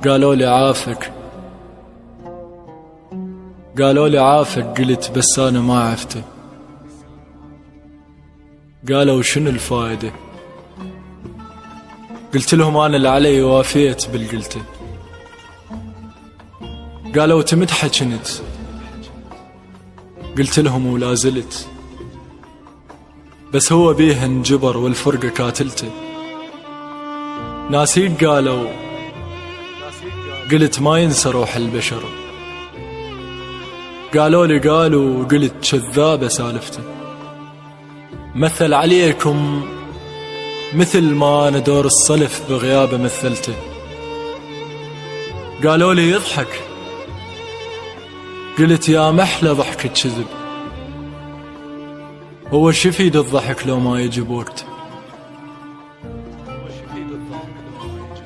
قالوا لي عافك، قالوا لي عافك، قلت بس أنا ما عفته. قالوا شنو الفائدة؟ قلت لهم أنا اللي علي وافيت بالقلته. قالوا تمدحه كنت، قلت لهم ولا زلت، بس هو بيه انجبر والفرقة كاتلته. ناسيك قالوا، قلت ما ينسى روح البشر. قالوا لي قالوا، قلت كذابة سالفته. مثل عليكم مثل ما أنا دور الصلف بغيابه مثلته. قالوا لي يضحك، قلت يا محلى ضحكة كذب. هو شفيد الضحك لو ما يجي بوقت.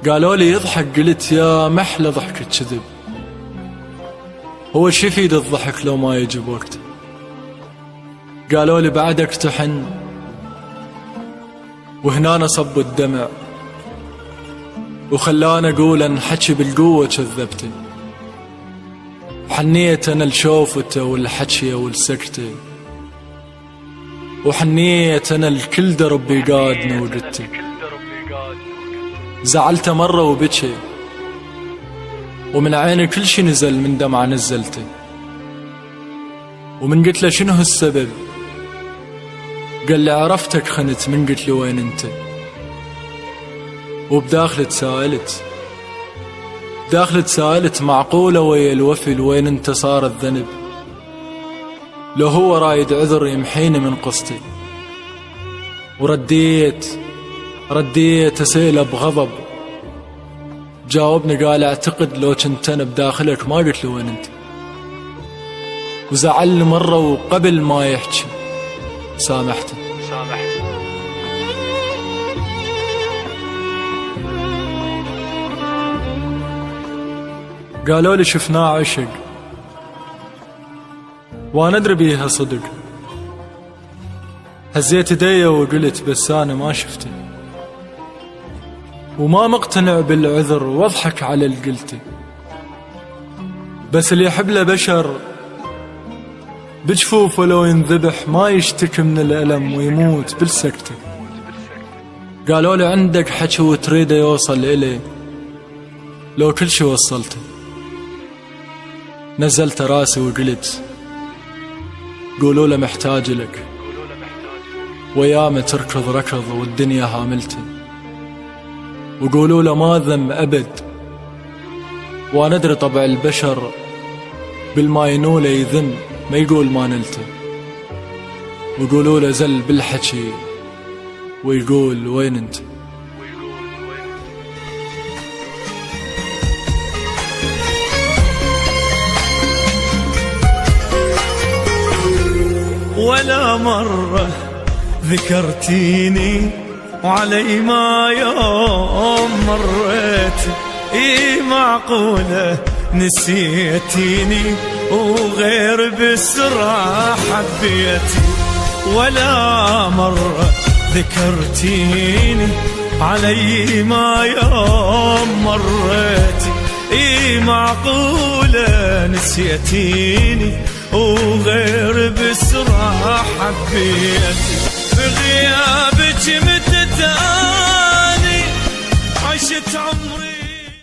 قالوا لي يضحك، قلت يا محلى ضحكة كذب. هو شفيد الضحك لو ما يجي بوقت. قالوا لي بعدك تحن، وهنا نصب الدمع وخلاني اقول ان حكي بالقوة كذبته. حنيت انا لشوفته والحكي والسكته، وحنيت انا الكل درب يقادني وقدته. زعلته مرة وبكي، ومن عيني كل شي نزل من دمعة نزلته. ومن قلت له شنو السبب، قال لي عرفتك خنت. من قلت له وين انت، وبداخل تسائلت، داخل تسائلت معقولة ويا الوفي وين انت صار الذنب. لو هو رايد عذر يمحيني من قصتي. ورديت اسئله بغضب. جاوبني قال اعتقد لو كنت انا بداخلك ما قلت له وين انت. وزعلني مرة وقبل ما يحكي سامحته. قالوا لي شفناه عشق، وانا ادري بيها صدق. هزيت ايدي وقلت بس انا ما شفته، وما مقتنع بالعذر واضحك على القلته. بس اللي يحب له بشر بجفوفه لو ينذبح ما يشتكي من الألم ويموت بالسكتة. قالوا لي عندك حكي وتريده يوصل إليه، لو كل شي وصلته. نزلت راسي وقلت قولوا له محتاج لك، وياما تركض ركض والدنيا هاملته. وقولوا له ما ذم أبد، وانا ادري طبع البشر بالما ينوله يذم ما يقول ما نلته. وقولوا له زل بالحكي ويقول وين انت. ولا مرة ذكرتيني وعلي ما يوم مريت. معقولة نسيتيني وغير بسرعة حبيتي. ولا مرة ذكرتيني علي ما يوم مريتي. معقولة نسيتيني وغير بسرعة حبيتي. بغيابك